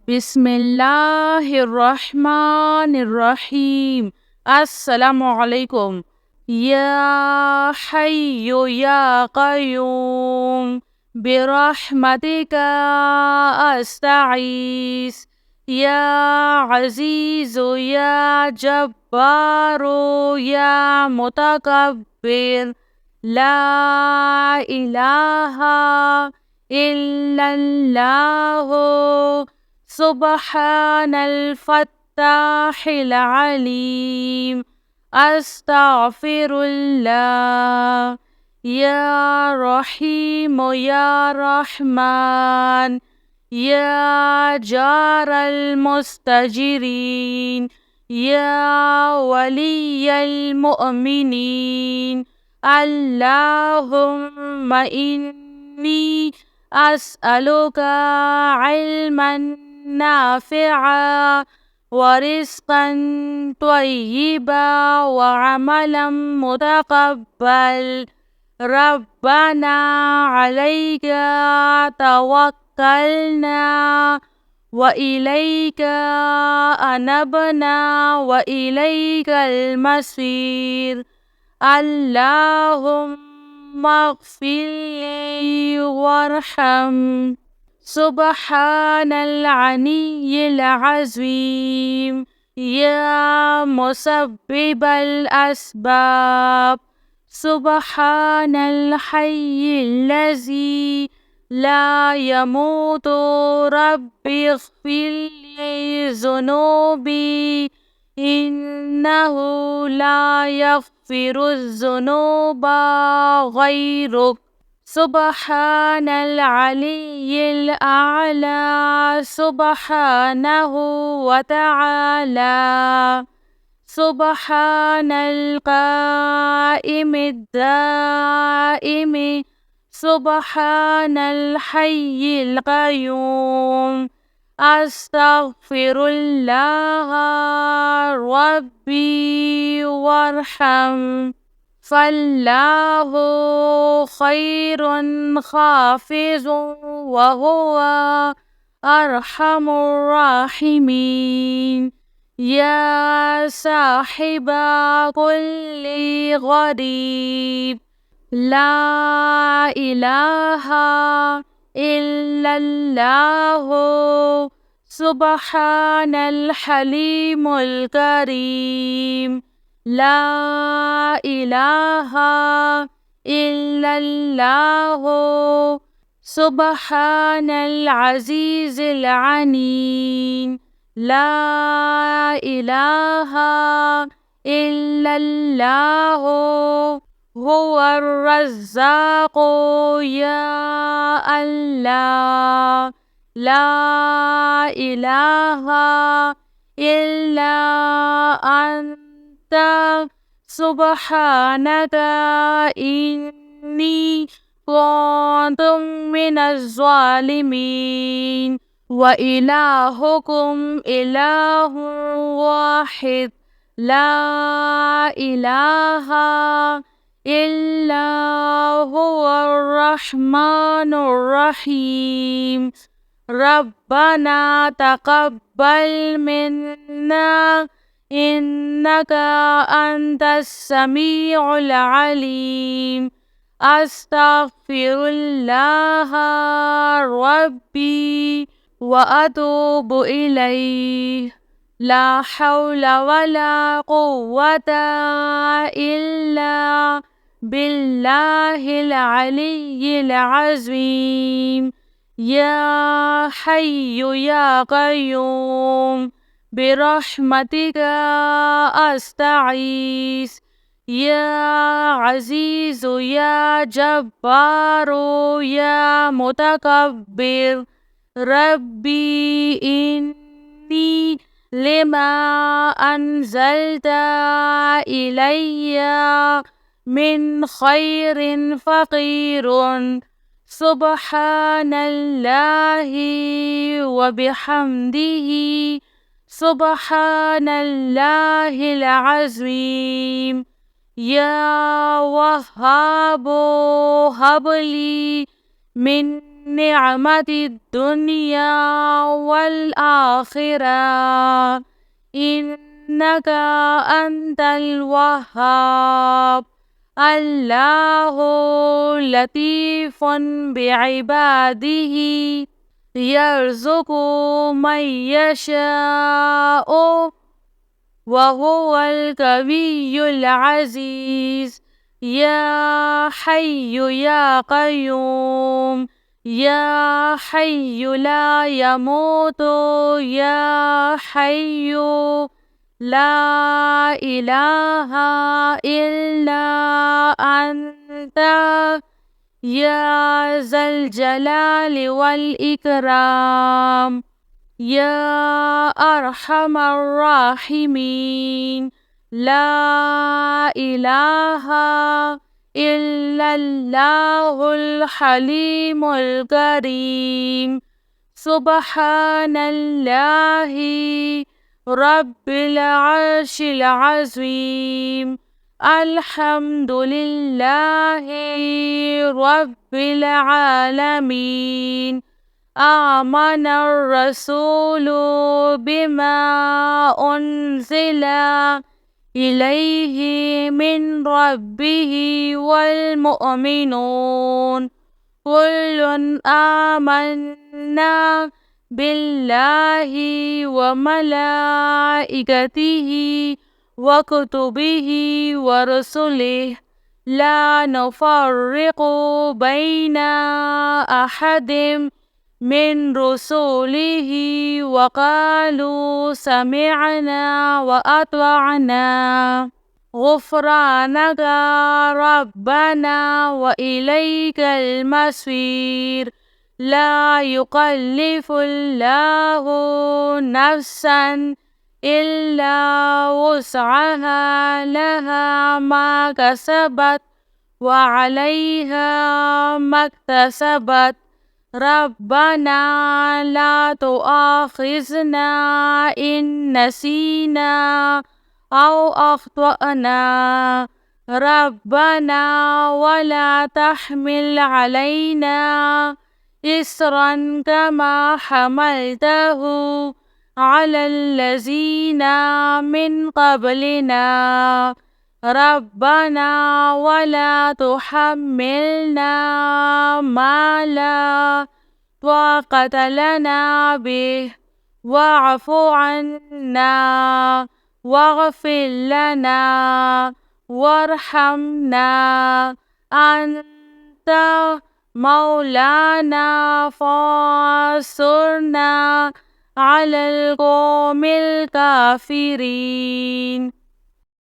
बिस्मिल्लाहिर्रहमानिर्रहीम। अस्सलामुअलैकुम। या हय्यु या क़य्यूम बिरहमतिका अस्तगीस। या अज़ीज़ु या जब्बारु या मुतकब्बिर। ला इलाहा इल्लल्लाहु सुब्हानल फ़त्ताहिल अलीम। अस्तग़फिरुल्लाह। या रहीम या रहमान। या जारल मुस्तजिरीन। या वलियल मुअमिनीन। अल्लाहुम्मा इन्नी अस्अलुका इल्मन नाफ़िआ व रिज़्क़न त्वय्यिबा व अमलन मुतक़ब्बल। रब्बना अलैका तवक्कलना व इलैका अनबना व इलैकल मसीर। अल्लाहुम्मा अग़फ़िरली वरहम। सुब्हानल अलिय्यिल अज़ीम। या मुसब्बिबल अस्बाब। सुब्हानल हय्यिल्लज़ी ला यमूतु। रब्बिग़फ़िरली ज़ुनूबी इन्नहु ला यग़फ़िरुज़्ज़ुनूबा ग़ैरुक। सुब्हानल अलिय्यिल अअला। सुब्हानहु व तआला। सुब्हानल क़ाइमिद दाइमि। सुब्हानल हय्यिल क़य्यूम। अस्तग़फिरुल्लाह रब्बी वरहम। फ़ल्लाहु ख़ैरुन हाफ़िज़ुन व हुवा अरहमुर राहिमीन। या साहिबा कुल्लि ग़रीब। ला इलाहा इल्लल्लाहु सुब्हानल हलीमुल करीम। ला इलाहा इल्लल्लाहु सुब्हानल अज़ीज़िल अलीम। ला इलाहा इल्लल्लाहु हुवर रज़्ज़ाक़ु। या अल्लाह। ला इलाहा इल्ला अन्ता सुब्हानका इन्नी कुन्तु मिनज़ ज़ालिमीन। व इलाहुकुम इलाहुन वाहिद। ला इलाहा इल्ला हुवर रहमानुर रहीम। रब्बना तक़ब्बल मिन्ना इन्नका अंतस समीउल अलीम। अस्तग़फिरुल्लाह रब्बी व अतूबु इलैह। ला हौला वला कुव्वता इल्ला बिल्लाहिल अलिय्यिल अज़ीम। या हय्यु या क़य्यूम बिरहमतिका अस्तगीस। या अज़ीज़ु या जब्बारु या मुतकब्बिर। रब्बी इन्नी लिमा अन्ज़ल्ता इलैया मिन खैरिन फ़क़ीरुन। सुब्हानल्लाहि व बिहम्दिही। सुब्हानल्लाहिल अज़ीम। या वहाबु हबली मिन निअमतिद दुनिया वल الآخرة إنك أنت الوهاب. الله لطيف بعباده يرزق من يشاء وهو القوي العزيز. يا حي يا قيوم يا حي لا يموت يا حي لا إله إلا أنت يا ذا الجلال والإكرام يا أرحم الراحمين. لا إله إلا الله الحليم الكريم. سبحان الله رب العرش العظيم. الحمد لله رب العالمين. آمن الرسول بما أنزل إليه من ربه والمؤمنون كل آمنا بالله وملائكته وكتبه ورسله لا نفرق بين أحد من رسله وقالوا سمعنا وأطعنا غفرانك ربنا وإليك المصير. لا يكلف الله نفسا إلا وسعها لها ما كسبت وعليها ما اكتسبت. ربنا لا تؤاخذنا إن نسينا أو أخطأنا. ربنا ولا تحمل علينا إصرا كما حملته على الذين من قبلنا. ربنا ولا تحملنا ما لا طاقة لنا به واعف عنا واغفر لنا وارحمنا أنت مولانا فانصرنا على القوم الكافرين.